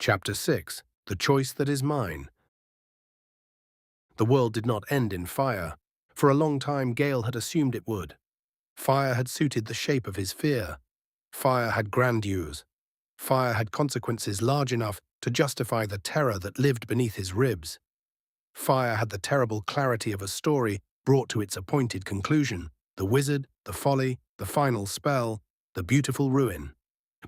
Chapter 6. The Choice That Is Mine. The world did not end in fire. For a long time Gale had assumed it would. Fire had suited the shape of his fear. Fire had grandeurs. Fire had consequences large enough to justify the terror that lived beneath his ribs. Fire had the terrible clarity of a story brought to its appointed conclusion: the wizard, the folly, the final spell, the beautiful ruin.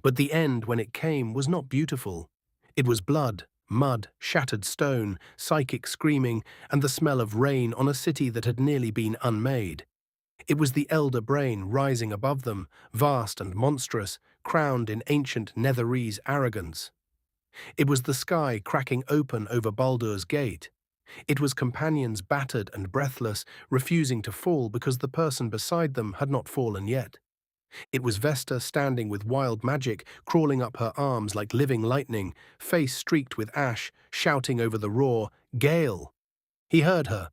But the end, when it came, was not beautiful. It was blood, mud, shattered stone, psychic screaming, and the smell of rain on a city that had nearly been unmade. It was the elder brain rising above them, vast and monstrous, crowned in ancient Netherese arrogance. It was the sky cracking open over Baldur's Gate. It was companions battered and breathless, refusing to fall because the person beside them had not fallen yet. It was Vesta standing with wild magic crawling up her arms like living lightning, face streaked with ash, shouting over the roar, "Gale!" He heard her.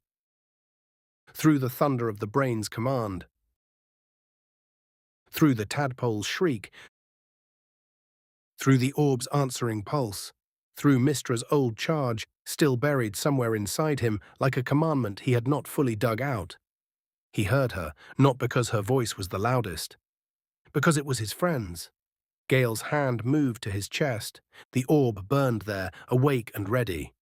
Through the thunder of the brain's command, through the tadpole's shriek, through the orb's answering pulse, through Mistra's old charge, still buried somewhere inside him like a commandment he had not fully dug out. He heard her, not because her voice was the loudest, because it was his friend's. Gale's hand moved to his chest. The orb burned there, awake and ready.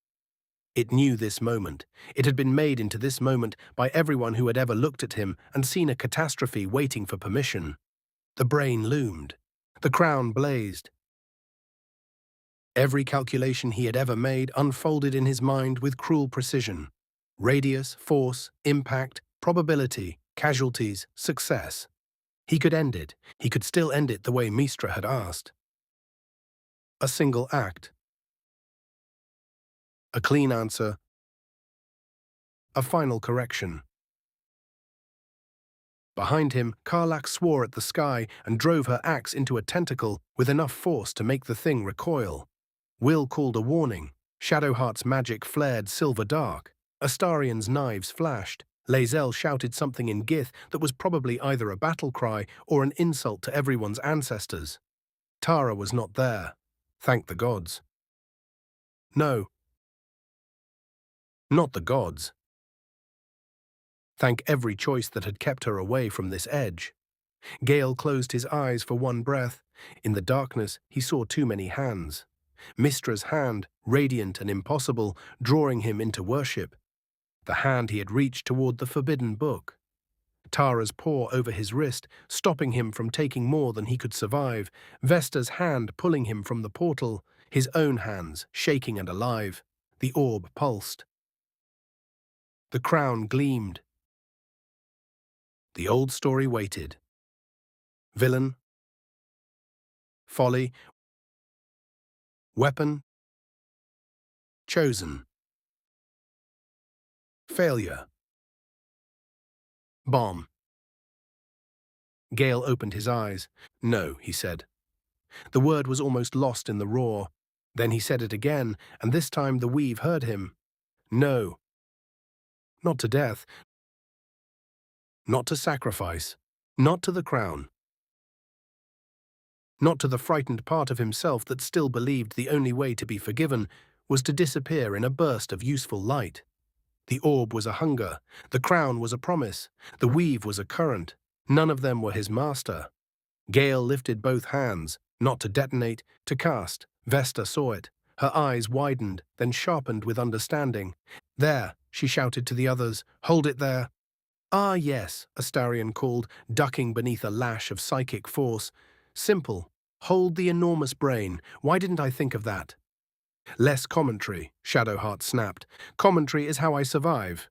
It knew this moment. It had been made into this moment by everyone who had ever looked at him and seen a catastrophe waiting for permission. The brain loomed. The crown blazed. Every calculation he had ever made unfolded in his mind with cruel precision. Radius, force, impact, probability, casualties, success. He could end it. He could still end it the way Mistra had asked. A single act. A clean answer. A final correction. Behind him, Karlach swore at the sky and drove her axe into a tentacle with enough force to make the thing recoil. Will called a warning. Shadowheart's magic flared silver dark. Astarion's knives flashed. Lae'zel shouted something in Gith that was probably either a battle cry or an insult to everyone's ancestors. Tara was not there. Thank the gods. No. Not the gods. Thank every choice that had kept her away from this edge. Gale closed his eyes for one breath. In the darkness, he saw too many hands. Mistra's hand, radiant and impossible, drawing him into worship. The hand he had reached toward the forbidden book. Tara's paw over his wrist, stopping him from taking more than he could survive. Vesta's hand pulling him from the portal. His own hands, shaking and alive. The orb pulsed. The crown gleamed. The old story waited. Villain. Folly. Weapon. Chosen. Failure. Bomb. Gale opened his eyes. No, he said. The word was almost lost in the roar. Then he said it again, and this time the weave heard him. No. Not to death. Not to sacrifice. Not to the crown. Not to the frightened part of himself that still believed the only way to be forgiven was to disappear in a burst of useful light. The orb was a hunger. The crown was a promise. The weave was a current. None of them were his master. Gale lifted both hands, not to detonate, to cast. Vesta saw it. Her eyes widened, then sharpened with understanding. There, she shouted to the others. Hold it there. Ah, yes, Astarion called, ducking beneath a lash of psychic force. Simple. Hold the enormous brain. Why didn't I think of that? Less commentary, Shadowheart snapped. Commentary is how I survive.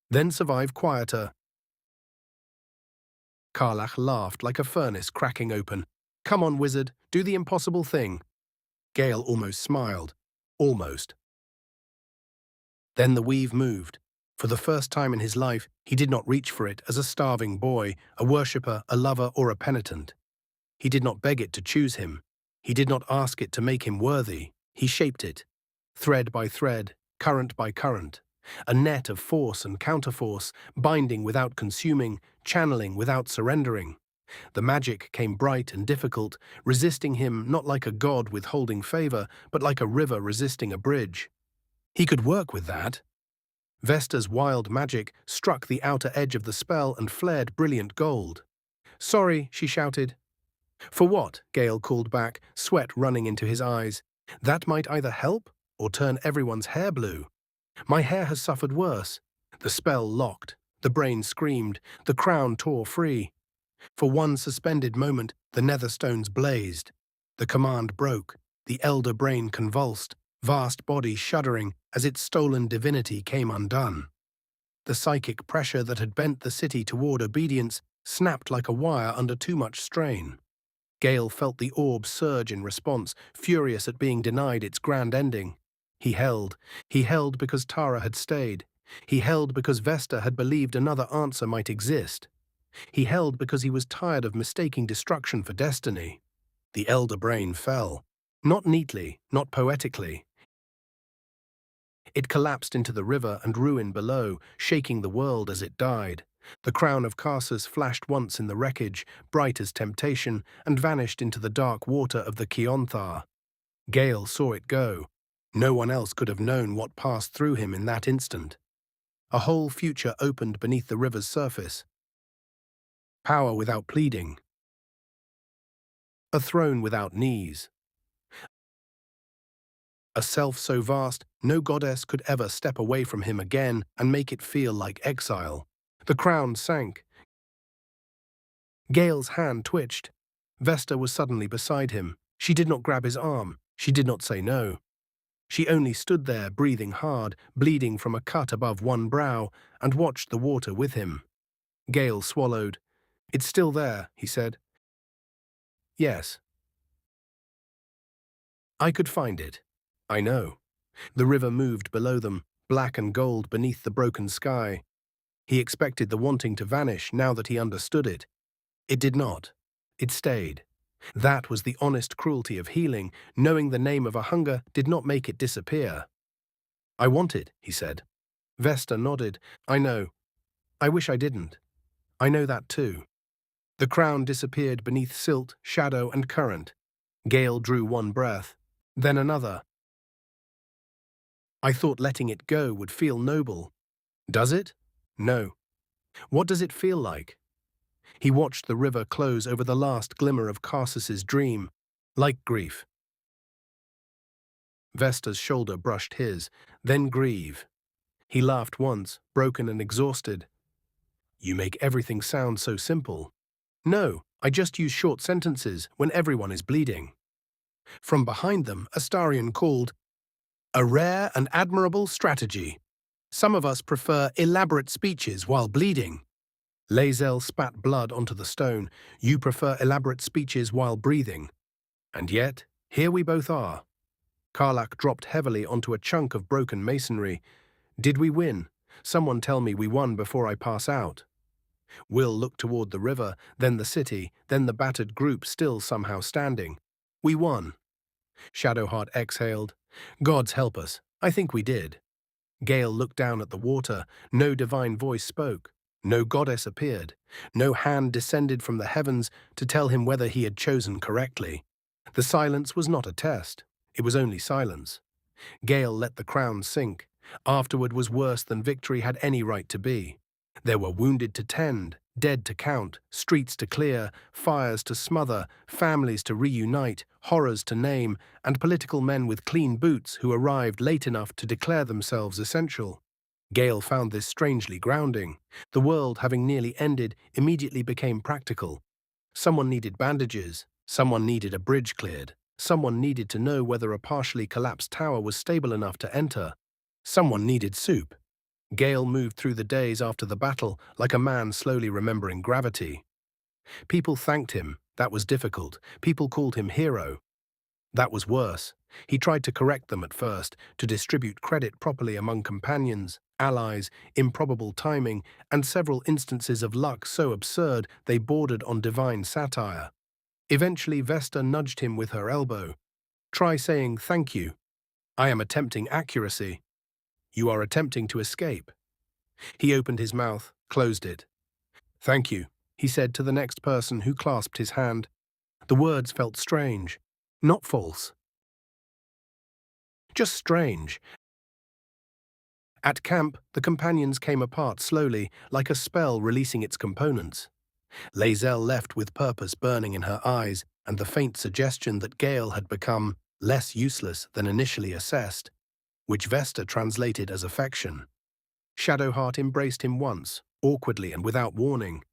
Then survive quieter. Karlach laughed like a furnace cracking open. Come on, wizard, do the impossible thing. Gale almost smiled. Almost. Then the weave moved. For the first time in his life, he did not reach for it as a starving boy, a worshipper, a lover, or a penitent. He did not beg it to choose him. He did not ask it to make him worthy. He shaped it, thread by thread, current by current, a net of force and counterforce, binding without consuming, channeling without surrendering. The magic came bright and difficult, resisting him not like a god withholding favor, but like a river resisting a bridge. He could work with that. Vesta's wild magic struck the outer edge of the spell and flared brilliant gold. "Sorry," she shouted. "For what?" Gale called back, sweat running into his eyes. "That might either help or turn everyone's hair blue. My hair has suffered worse." The spell locked. The brain screamed. The crown tore free. For one suspended moment, the netherstones blazed. The command broke. The elder brain convulsed, vast body shuddering as its stolen divinity came undone. The psychic pressure that had bent the city toward obedience snapped like a wire under too much strain. Gale felt the orb surge in response, furious at being denied its grand ending. He held. He held because Tara had stayed. He held because Vesta had believed another answer might exist. He held because he was tired of mistaking destruction for destiny. The elder brain fell. Not neatly, not poetically. It collapsed into the river and ruin below, shaking the world as it died. The crown of Karsus flashed once in the wreckage, bright as temptation, and vanished into the dark water of the Keonthar. Gale saw it go. No one else could have known what passed through him in that instant. A whole future opened beneath the river's surface. Power without pleading. A throne without knees. A self so vast, no goddess could ever step away from him again and make it feel like exile. The crown sank. Gale's hand twitched. Vesta was suddenly beside him. She did not grab his arm. She did not say no. She only stood there, breathing hard, bleeding from a cut above one brow, and watched the water with him. Gale swallowed. "It's still there," he said. "Yes. I could find it. I know." The river moved below them, black and gold beneath the broken sky. He expected the wanting to vanish now that he understood it. It did not. It stayed. That was the honest cruelty of healing. Knowing the name of a hunger did not make it disappear. "I want it," he said. Vesta nodded. "I know. I wish I didn't. I know that too." The crown disappeared beneath silt, shadow, and current. Gale drew one breath, then another. "I thought letting it go would feel noble." "Does it?" "No." "What does it feel like?" He watched the river close over the last glimmer of Karsus's dream, like grief. Vesta's shoulder brushed his, then grieve. He laughed once, broken and exhausted. "You make everything sound so simple." "No, I just use short sentences when everyone is bleeding." From behind them, Astarion called, "A rare and admirable strategy. Some of us prefer elaborate speeches while bleeding." Lae'zel spat blood onto the stone. "You prefer elaborate speeches while breathing. And yet, here we both are." Karlach dropped heavily onto a chunk of broken masonry. "Did we win? Someone tell me we won before I pass out." Will looked toward the river, then the city, then the battered group still somehow standing. "We won." Shadowheart exhaled. "Gods help us. I think we did." Gale looked down at the water. No divine voice spoke. No goddess appeared. No hand descended from the heavens to tell him whether he had chosen correctly. The silence was not a test. It was only silence. Gale let the crown sink. Afterward was worse than victory had any right to be. There were wounded to tend, dead to count, streets to clear, fires to smother, families to reunite, horrors to name, and political men with clean boots who arrived late enough to declare themselves essential. Gale found this strangely grounding. The world, having nearly ended, immediately became practical. Someone needed bandages. Someone needed a bridge cleared. Someone needed to know whether a partially collapsed tower was stable enough to enter. Someone needed soup. Gale moved through the days after the battle like a man slowly remembering gravity. People thanked him. That was difficult. People called him hero. That was worse. He tried to correct them at first, to distribute credit properly among companions, allies, improbable timing, and several instances of luck so absurd they bordered on divine satire. Eventually Vesta nudged him with her elbow. "Try saying thank you." "I am attempting accuracy." "You are attempting to escape." He opened his mouth, closed it. "Thank you. he said to the next person who clasped his hand. The words felt strange, not false, just strange. At camp, the companions came apart slowly, like a spell releasing its components. Lae'zel left with purpose burning in her eyes and the faint suggestion that Gale had become less useless than initially assessed, which Vesta translated as affection. Shadowheart embraced him once, awkwardly and without warning.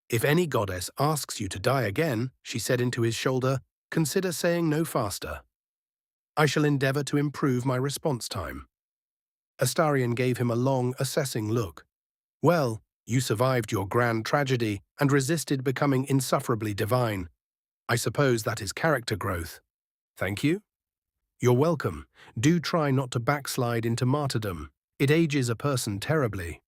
If any goddess asks you to die again, she said into his shoulder, consider saying no faster. I shall endeavor to improve my response time. Astarion gave him a long, assessing look. Well, you survived your grand tragedy and resisted becoming insufferably divine. I suppose that is character growth. Thank you. You're welcome. Do try not to backslide into martyrdom. It ages a person terribly.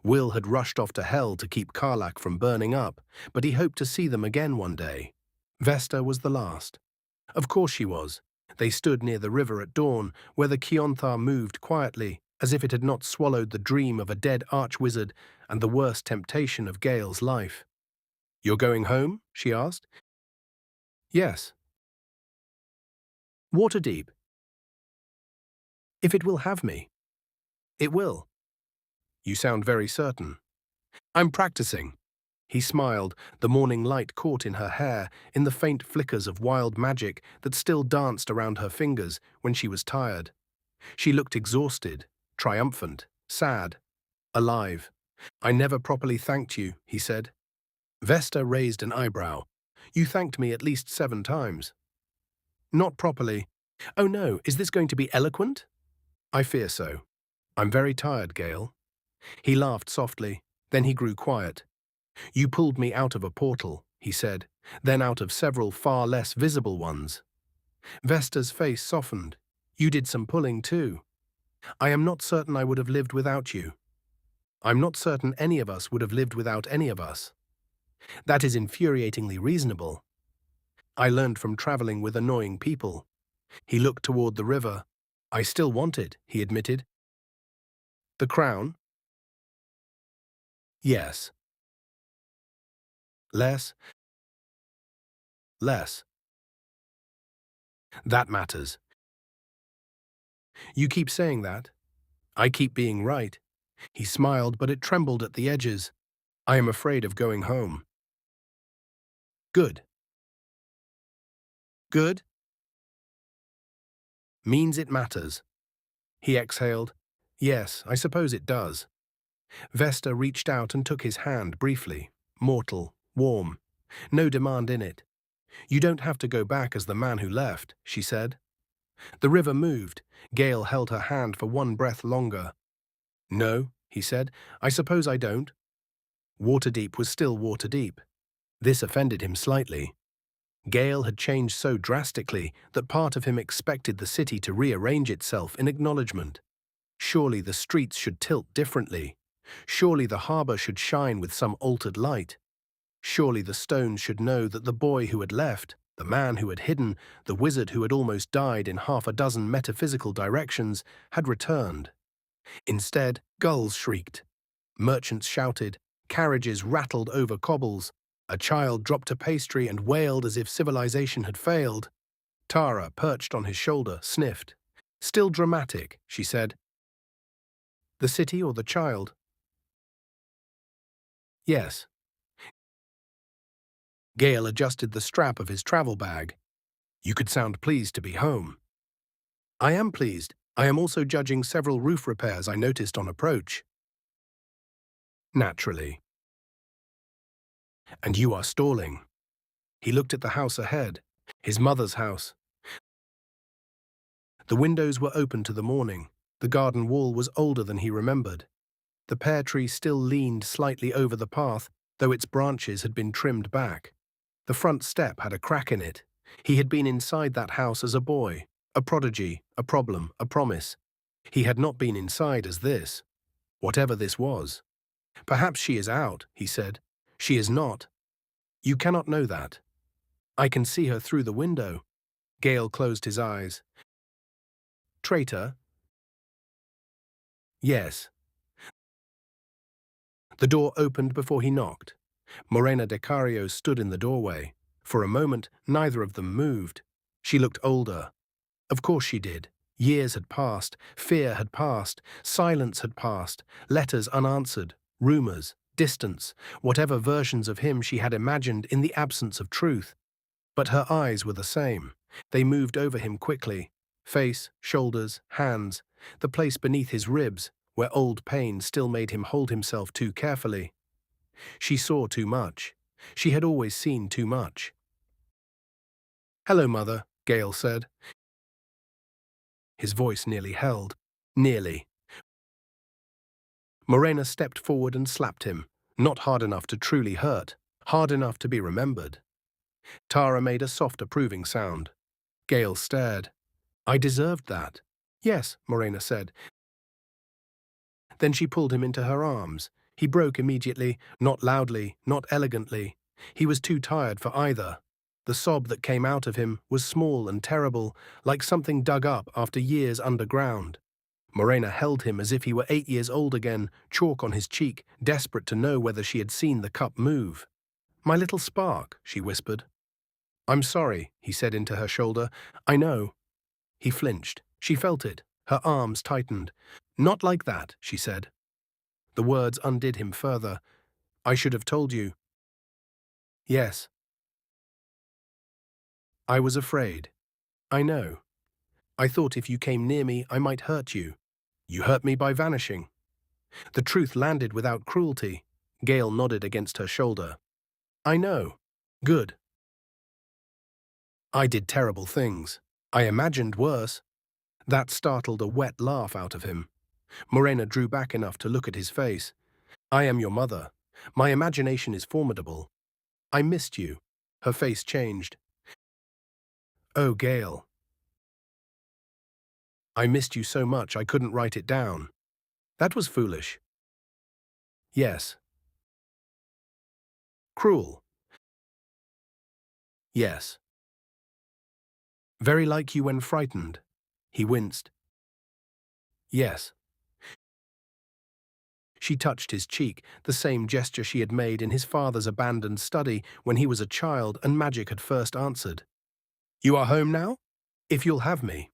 Will had rushed off to hell to keep Karlach from burning up, but he hoped to see them again one day. Vesta was the last. Of course she was. They stood near the river at dawn, where the Keonthar moved quietly, as if it had not swallowed the dream of a dead archwizard and the worst temptation of Gale's life. You're going home? She asked. Yes. Waterdeep. If it will have me. It will. You sound very certain. I'm practicing. He smiled, the morning light caught in her hair, in the faint flickers of wild magic that still danced around her fingers when she was tired. She looked exhausted, triumphant, sad, alive. I never properly thanked you, he said. Vesta raised an eyebrow. You thanked me at least 7 times. Not properly. Oh no, is this going to be eloquent? I fear so. I'm very tired, Gale. He laughed softly, then he grew quiet. You pulled me out of a portal, he said, then out of several far less visible ones. Vesta's face softened. You did some pulling too. I am not certain I would have lived without you. I'm not certain any of us would have lived without any of us. That is infuriatingly reasonable. I learned from traveling with annoying people. He looked toward the river. I still want it, he admitted. The crown? Yes. Less? Less. That matters. You keep saying that. I keep being right. He smiled, but it trembled at the edges. I am afraid of going home. Good. Good? Means it matters. He exhaled. Yes, I suppose it does. Vesta reached out and took his hand briefly. Mortal, warm. No demand in it. You don't have to go back as the man who left, she said. The river moved. Gale held her hand for one breath longer. No, he said, I suppose I don't. Waterdeep was still Waterdeep. This offended him slightly. Gale had changed so drastically that part of him expected the city to rearrange itself in acknowledgement. Surely the streets should tilt differently. Surely the harbour should shine with some altered light. Surely the stones should know that the boy who had left, the man who had hidden, the wizard who had almost died in half a dozen metaphysical directions, had returned. Instead, gulls shrieked. Merchants shouted. Carriages rattled over cobbles. A child dropped a pastry and wailed as if civilization had failed. Tara, perched on his shoulder, sniffed. Still dramatic, she said. The city or the child? Yes. Gale adjusted the strap of his travel bag. You could sound pleased to be home. I am pleased. I am also judging several roof repairs I noticed on approach. Naturally. And you are stalling. He looked at the house ahead, his mother's house. The windows were open to the morning. The garden wall was older than he remembered. The pear tree still leaned slightly over the path, though its branches had been trimmed back. The front step had a crack in it. He had been inside that house as a boy, a prodigy, a problem, a promise. He had not been inside as this, whatever this was. Perhaps she is out, he said. She is not. You cannot know that. I can see her through the window. Gale closed his eyes. Traitor? Yes. The door opened before he knocked. Morena Dekarios stood in the doorway. For a moment, neither of them moved. She looked older. Of course she did. Years had passed, fear had passed, silence had passed, letters unanswered, rumors, distance, whatever versions of him she had imagined in the absence of truth. But her eyes were the same. They moved over him quickly. Face, shoulders, hands, the place beneath his ribs, where old pain still made him hold himself too carefully. She saw too much. She had always seen too much. "Hello, Mother," Gale said. His voice nearly held. Nearly. Morena stepped forward and slapped him, not hard enough to truly hurt, hard enough to be remembered. Tara made a soft approving sound. Gale stared. "I deserved that." "Yes," Morena said. Then she pulled him into her arms. He broke immediately, not loudly, not elegantly. He was too tired for either. The sob that came out of him was small and terrible, like something dug up after years underground. Morena held him as if he were 8 years old again, chalk on his cheek, desperate to know whether she had seen the cup move. "My little spark," she whispered. "I'm sorry," he said into her shoulder. "I know." He flinched. She felt it. Her arms tightened. "Not like that," she said. The words undid him further. "I should have told you." "Yes." "I was afraid." "I know. I thought if you came near me, I might hurt you. You hurt me by vanishing." The truth landed without cruelty. Gale nodded against her shoulder. "I know. Good. I did terrible things. I imagined worse." That startled a wet laugh out of him. Morena drew back enough to look at his face. "I am your mother. My imagination is formidable. I missed you." Her face changed. "Oh, Gale. I missed you so much I couldn't write it down. That was foolish." "Yes." "Cruel." "Yes." "Very like you when frightened." He winced. "Yes." She touched his cheek, the same gesture she had made in his father's abandoned study when he was a child and magic had first answered. "You are home now? If you'll have me."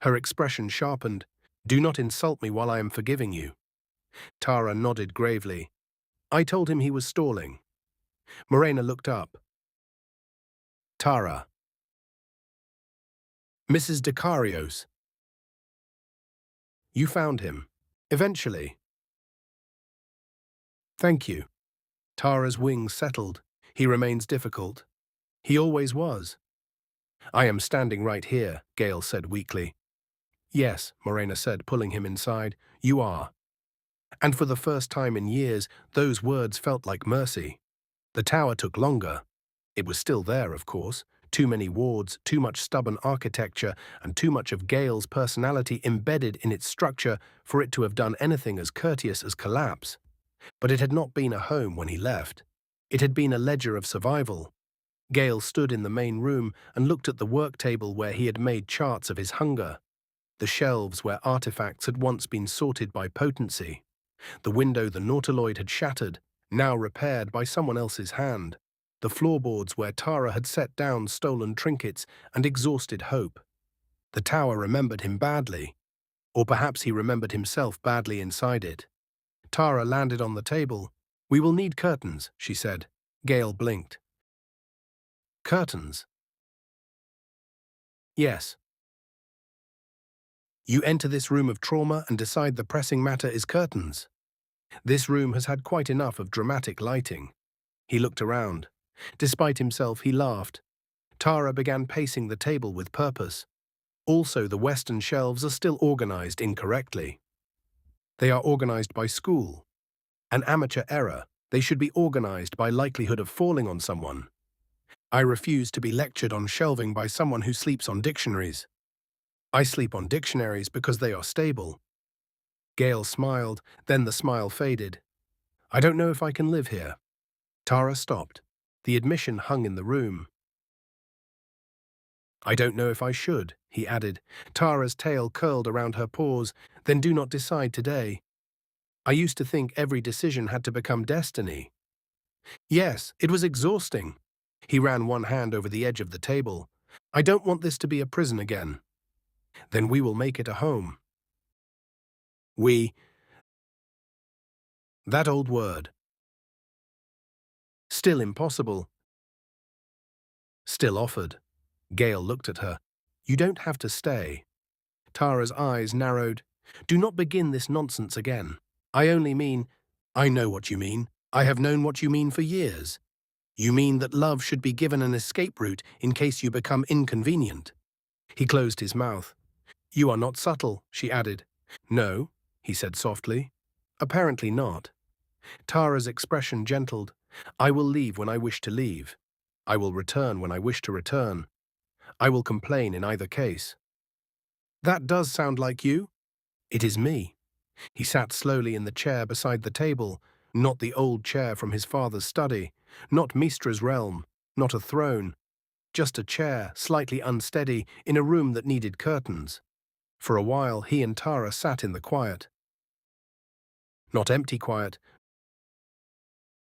Her expression sharpened. "Do not insult me while I am forgiving you." Tara nodded gravely. "I told him he was stalling." Morena looked up. "Tara." "Mrs. Dekarios." "You found him. Eventually." "Thank you." Tara's wings settled. "He remains difficult. He always was." "I am standing right here," Gale said weakly. "Yes," Morena said, pulling him inside. "You are." And for the first time in years, those words felt like mercy. The tower took longer. It was still there, of course. Too many wards, too much stubborn architecture, and too much of Gale's personality embedded in its structure for it to have done anything as courteous as collapse. But it had not been a home when he left. It had been a ledger of survival. Gale stood in the main room and looked at the work table where he had made charts of his hunger, the shelves where artifacts had once been sorted by potency, the window the nautiloid had shattered, now repaired by someone else's hand, the floorboards where Tara had set down stolen trinkets and exhausted hope. The tower remembered him badly, or perhaps he remembered himself badly inside it. Tara landed on the table. "We will need curtains," she said. Gale blinked. "Curtains?" "Yes. You enter this room of trauma and decide the pressing matter is curtains. This room has had quite enough of dramatic lighting." He looked around. Despite himself, he laughed. Tara began pacing the table with purpose. "Also, the western shelves are still organized incorrectly. They are organized by school. An amateur error. They should be organized by likelihood of falling on someone. I refuse to be lectured on shelving by someone who sleeps on dictionaries. I sleep on dictionaries because they are stable." Gale smiled, then the smile faded. "I don't know if I can live here." Tara stopped. The admission hung in the room. "I don't know if I should," he added. Tara's tail curled around her paws. "Then do not decide today. I used to think every decision had to become destiny." Yes, it was exhausting. He ran one hand over the edge of the table. I don't want this to be a prison again. Then we will make it a home. We, that old word. Still impossible. Still offered. Gale looked at her. You don't have to stay. Tara's eyes narrowed. Do not begin this nonsense again. I only mean, I know what you mean. I have known what you mean for years. You mean that love should be given an escape route in case you become inconvenient. He closed his mouth. You are not subtle, she added. No, he said softly. Apparently not. Tara's expression gentled. I will leave when I wish to leave. I will return when I wish to return. I will complain in either case. That does sound like you. It is me. He sat slowly in the chair beside the table, not the old chair from his father's study, not Mistra's realm, not a throne, just a chair, slightly unsteady, in a room that needed curtains. For a while he and Tara sat in the quiet. Not empty quiet,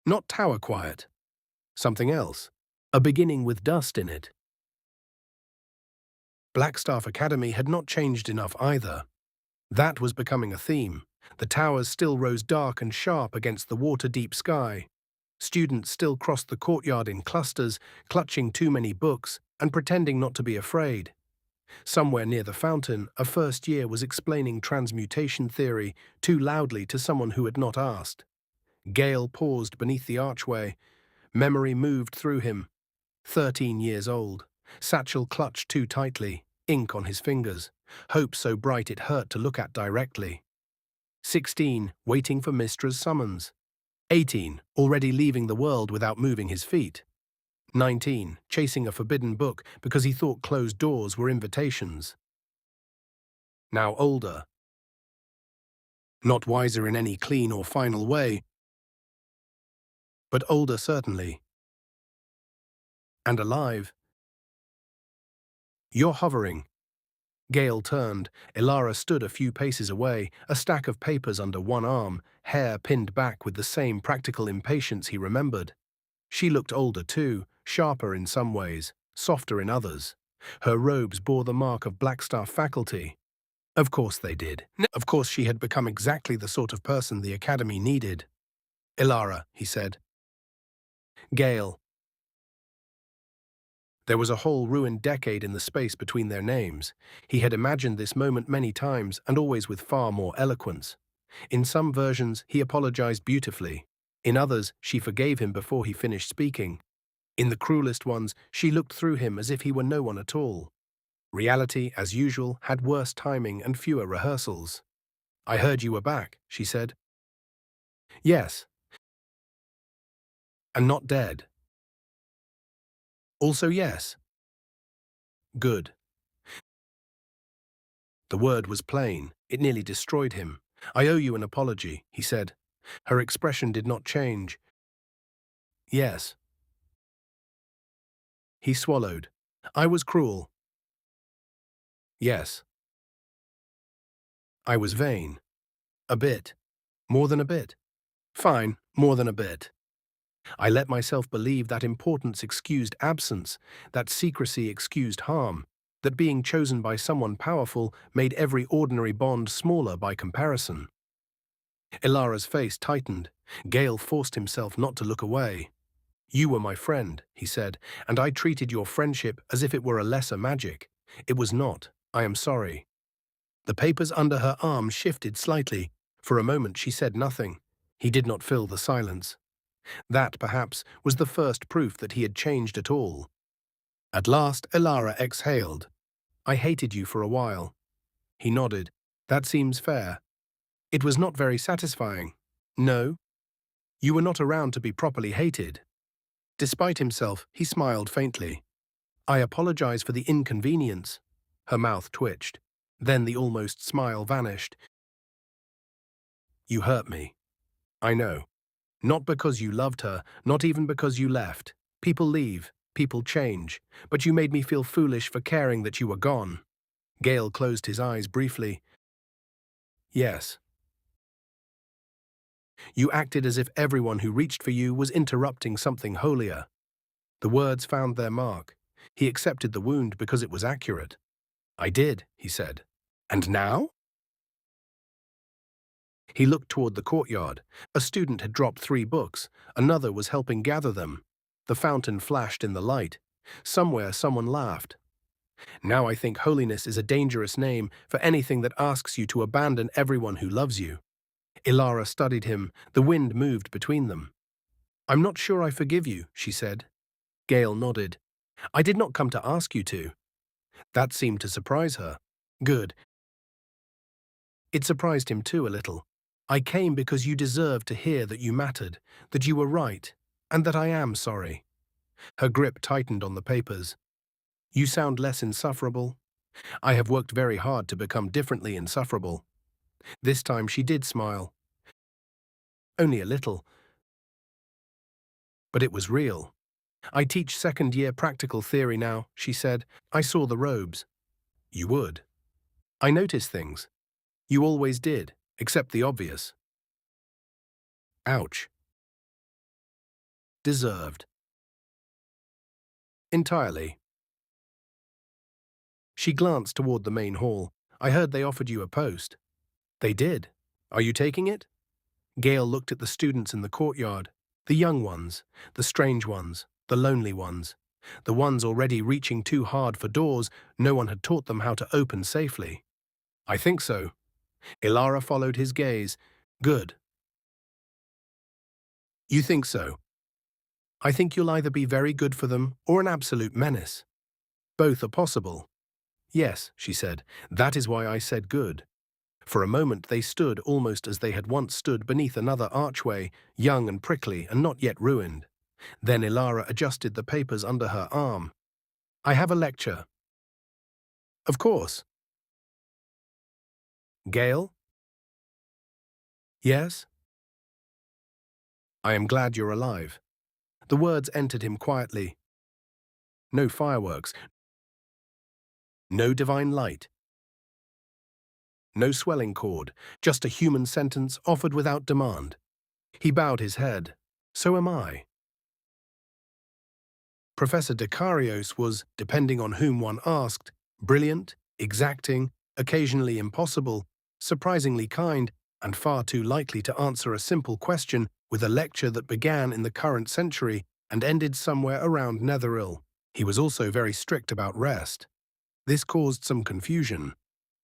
not tower quiet. Something else. A beginning with dust in it. Blackstaff Academy had not changed enough either. That was becoming a theme. The towers still rose dark and sharp against the water-deep sky. Students still crossed the courtyard in clusters, clutching too many books and pretending not to be afraid. Somewhere near the fountain, a first year was explaining transmutation theory too loudly to someone who had not asked. Gale paused beneath the archway. Memory moved through him. 13 years old. Satchel clutched too tightly, ink on his fingers. Hope so bright it hurt to look at directly. 16, waiting for Mistra's summons. 18, already leaving the world without moving his feet. 19, chasing a forbidden book because he thought closed doors were invitations. Now older. Not wiser in any clean or final way, but older certainly. And alive. You're hovering. Gale turned. Ilara stood a few paces away, a stack of papers under one arm, hair pinned back with the same practical impatience he remembered. She looked older too, sharper in some ways, softer in others. Her robes bore the mark of Blackstaff faculty. Of course they did. Of course she had become exactly the sort of person the Academy needed. Ilara, he said. Gale. There was a whole ruined decade in the space between their names. He had imagined this moment many times, and always with far more eloquence. In some versions, he apologized beautifully. In others, she forgave him before he finished speaking. In the cruelest ones, she looked through him as if he were no one at all. Reality, as usual, had worse timing and fewer rehearsals. I heard you were back, she said. Yes. And not dead. Also yes. Good. The word was plain. It nearly destroyed him. I owe you an apology, he said. Her expression did not change. Yes. He swallowed. I was cruel. Yes. I was vain. A bit. More than a bit. Fine, more than a bit. I let myself believe that importance excused absence, that secrecy excused harm, that being chosen by someone powerful made every ordinary bond smaller by comparison. Ilara's face tightened. Gale forced himself not to look away. You were my friend, he said, and I treated your friendship as if it were a lesser magic. It was not. I am sorry. The papers under her arm shifted slightly. For a moment she said nothing. He did not fill the silence. That, perhaps, was the first proof that he had changed at all. At last, Ilara exhaled. I hated you for a while. He nodded. That seems fair. It was not very satisfying. No. You were not around to be properly hated. Despite himself, he smiled faintly. I apologize for the inconvenience. Her mouth twitched. Then the almost smile vanished. You hurt me. I know. Not because you loved her, not even because you left. People leave, people change, but you made me feel foolish for caring that you were gone. Gale closed his eyes briefly. Yes. You acted as if everyone who reached for you was interrupting something holier. The words found their mark. He accepted the wound because it was accurate. I did, he said. And now? He looked toward the courtyard. A student had dropped 3 books. Another was helping gather them. The fountain flashed in the light. Somewhere someone laughed. Now I think holiness is a dangerous name for anything that asks you to abandon everyone who loves you. Ilara studied him. The wind moved between them. I'm not sure I forgive you, she said. Gale nodded. I did not come to ask you to. That seemed to surprise her. Good. It surprised him too a little. I came because you deserved to hear that you mattered, that you were right, and that I am sorry. Her grip tightened on the papers. You sound less insufferable. I have worked very hard to become differently insufferable. This time she did smile. Only a little. But it was real. I teach second-year practical theory now, she said. I saw the robes. You would. I notice things. You always did, except the obvious. Ouch. Deserved. Entirely. She glanced toward the main hall. I heard they offered you a post. They did. Are you taking it? Gale looked at the students in the courtyard. The young ones, the strange ones, the lonely ones. The ones already reaching too hard for doors no one had taught them how to open safely. I think so. Ilara followed his gaze. Good. You think so? I think you'll either be very good for them or an absolute menace. Both are possible. Yes, she said. That is why I said good. For a moment they stood almost as they had once stood beneath another archway, young and prickly and not yet ruined. Then Ilara adjusted the papers under her arm. I have a lecture. Of course. Gale? Yes? I am glad you're alive. The words entered him quietly. No fireworks. No divine light. No swelling chord, just a human sentence offered without demand. He bowed his head. So am I. Professor Dekarios was, depending on whom one asked, brilliant, exacting, occasionally impossible, surprisingly kind, and far too likely to answer a simple question with a lecture that began in the current century and ended somewhere around Netheril. He was also very strict about rest. This caused some confusion.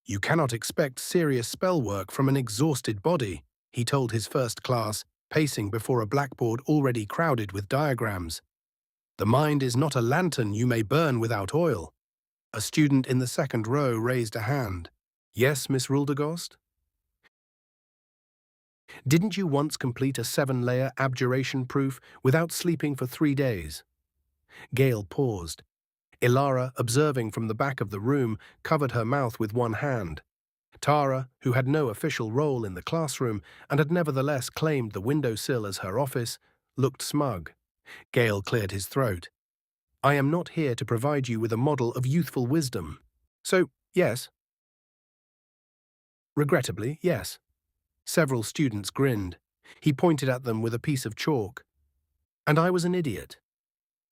You cannot expect serious spell work from an exhausted body, he told his first class, pacing before a blackboard already crowded with diagrams. The mind is not a lantern you may burn without oil. A student in the second row raised a hand. Yes, Miss Ruldegost? Didn't you once complete a 7-layer abjuration proof without sleeping for 3 days? Gale paused. Ilara, observing from the back of the room, covered her mouth with one hand. Tara, who had no official role in the classroom and had nevertheless claimed the windowsill as her office, looked smug. Gale cleared his throat. I am not here to provide you with a model of youthful wisdom. So, yes. Regrettably, yes. Several students grinned. He pointed at them with a piece of chalk. And I was an idiot.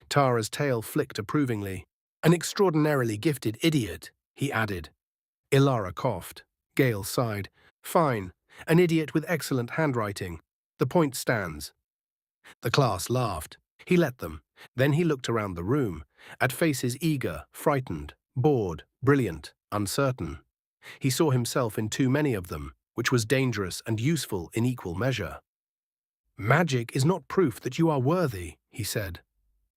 Tara's tail flicked approvingly. An extraordinarily gifted idiot, he added. Ilara coughed. Gale sighed. Fine. An idiot with excellent handwriting. The point stands. The class laughed. He let them. Then he looked around the room, at faces eager, frightened, bored, brilliant, uncertain. He saw himself in too many of them, which was dangerous and useful in equal measure. Magic is not proof that you are worthy, he said.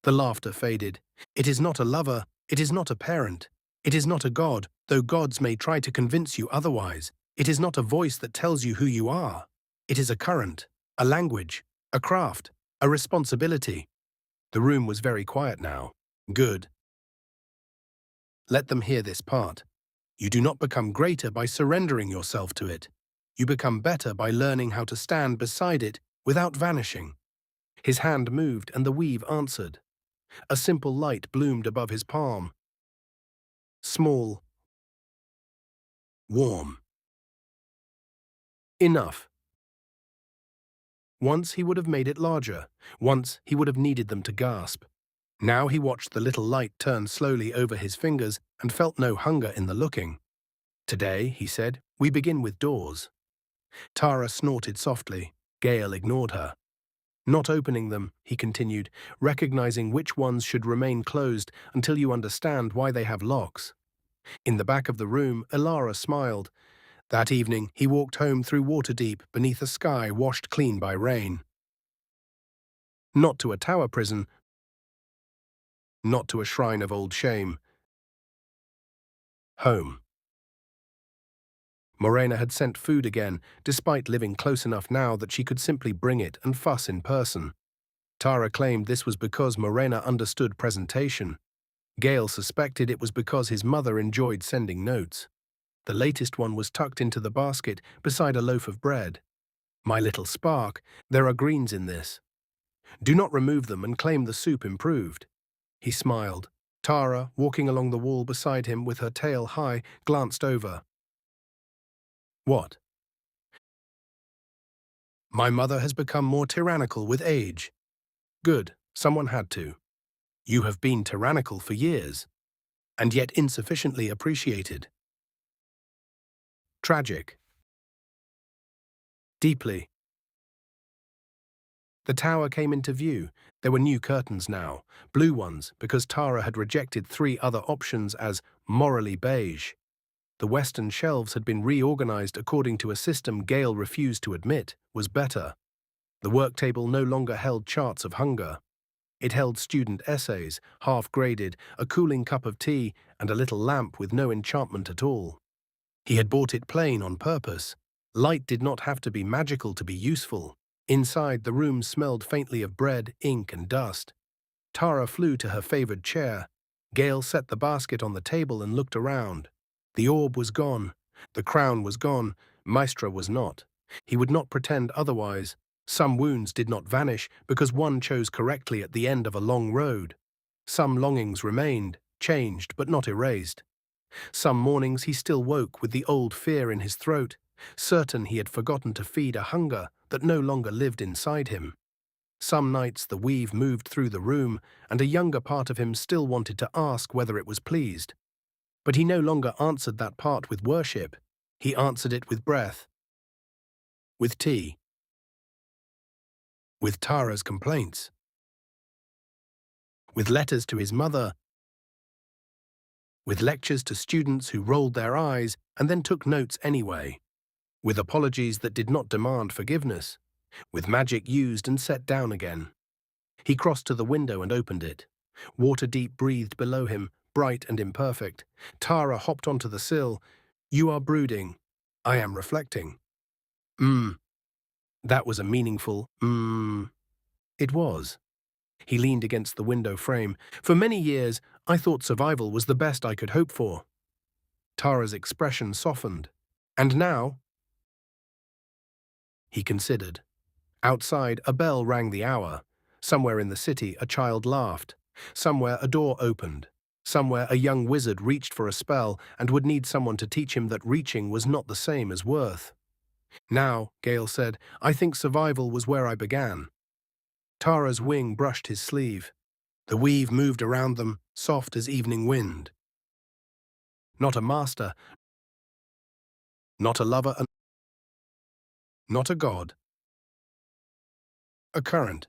The laughter faded. It is not a lover, it is not a parent, it is not a god, though gods may try to convince you otherwise. It is not a voice that tells you who you are. It is a current, a language, a craft, a responsibility. The room was very quiet now. Good. Let them hear this part. You do not become greater by surrendering yourself to it. You become better by learning how to stand beside it without vanishing. His hand moved and the weave answered. A simple light bloomed above his palm. Small. Warm. Enough. Once he would have made it larger. Once he would have needed them to gasp. Now he watched the little light turn slowly over his fingers and felt no hunger in the looking. "Today," he said, "we begin with doors." Tara snorted softly. Gale ignored her. "Not opening them," he continued, "recognizing which ones should remain closed until you understand why they have locks." In the back of the room, Elara smiled. That evening, he walked home through Waterdeep beneath a sky washed clean by rain. Not to a tower prison, not to a shrine of old shame. Home. Morena had sent food again, despite living close enough now that she could simply bring it and fuss in person. Tara claimed this was because Morena understood presentation. Gale suspected it was because his mother enjoyed sending notes. The latest one was tucked into the basket beside a loaf of bread. "My little spark, there are greens in this. Do not remove them and claim the soup improved." He smiled. Tara, walking along the wall beside him with her tail high, glanced over. "What?" "My mother has become more tyrannical with age." "Good, someone had to." "You have been tyrannical for years, and yet insufficiently appreciated." "Tragic." "Deeply." The tower came into view. There were new curtains now, blue ones, because Tara had rejected 3 other options as morally beige. The western shelves had been reorganized according to a system Gale refused to admit was better. The work table no longer held charts of hunger. It held student essays, half-graded, a cooling cup of tea, and a little lamp with no enchantment at all. He had bought it plain on purpose. Light did not have to be magical to be useful. Inside, the room smelled faintly of bread, ink, and dust. Tara flew to her favored chair. Gale set the basket on the table and looked around. The orb was gone. The crown was gone. Maestra was not. He would not pretend otherwise. Some wounds did not vanish because one chose correctly at the end of a long road. Some longings remained, changed but not erased. Some mornings he still woke with the old fear in his throat, certain he had forgotten to feed a hunger that no longer lived inside him. Some nights the weave moved through the room, and a younger part of him still wanted to ask whether it was pleased. But he no longer answered that part with worship. He answered it with breath, with tea, with Tara's complaints, with letters to his mother, with lectures to students who rolled their eyes and then took notes anyway, with apologies that did not demand forgiveness, with magic used and set down again. He crossed to the window and opened it. Waterdeep breathed below him, bright and imperfect. Tara hopped onto the sill. "You are brooding. I am reflecting." That was a meaningful It was. He leaned against the window frame. "For many years, I thought survival was the best I could hope for." Tara's expression softened. "And now?" He considered. Outside, a bell rang the hour. Somewhere in the city, a child laughed. Somewhere, a door opened. Somewhere, a young wizard reached for a spell and would need someone to teach him that reaching was not the same as worth. "Now," Gale said, "I think survival was where I began." Tara's wing brushed his sleeve. The weave moved around them, soft as evening wind. Not a master, not a lover, not a god. A current.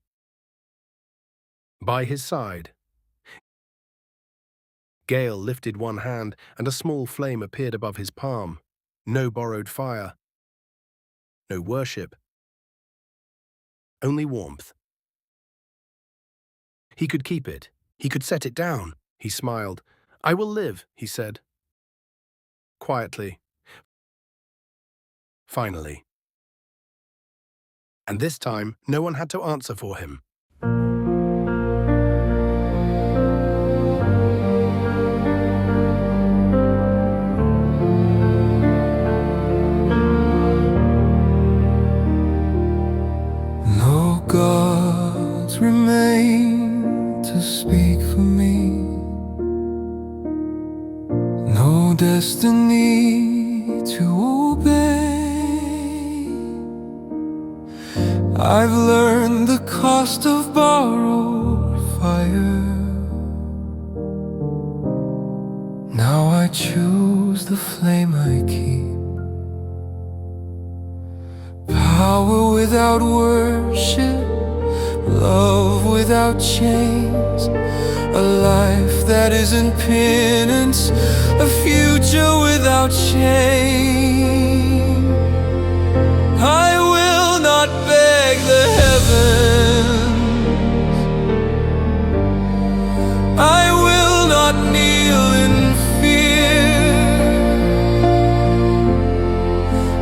By his side. Gale lifted one hand, and a small flame appeared above his palm. No borrowed fire. No worship. Only warmth. He could keep it. He could set it down. He smiled. "I will live," he said. Quietly. Finally. And this time, no one had to answer for him. No gods remain to speak for me, no destiny to obey. I've learned the cost of borrowed fire. Now I choose the flame I keep. Power without worship, love without chains, a life that isn't penance, a future without shame. I will not beg the heavens, I will not kneel in fear.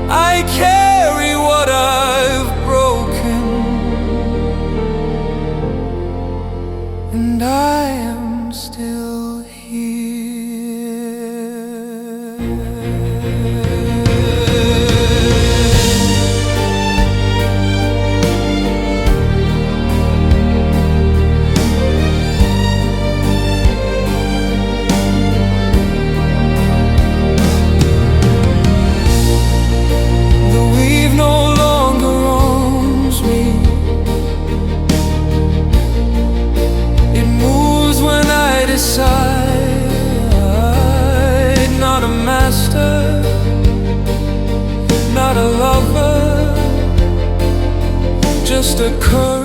I carry what I've broken, and I am still here. The weave no longer owns me. It moves when I decide. Not a master, not a lover, just a courage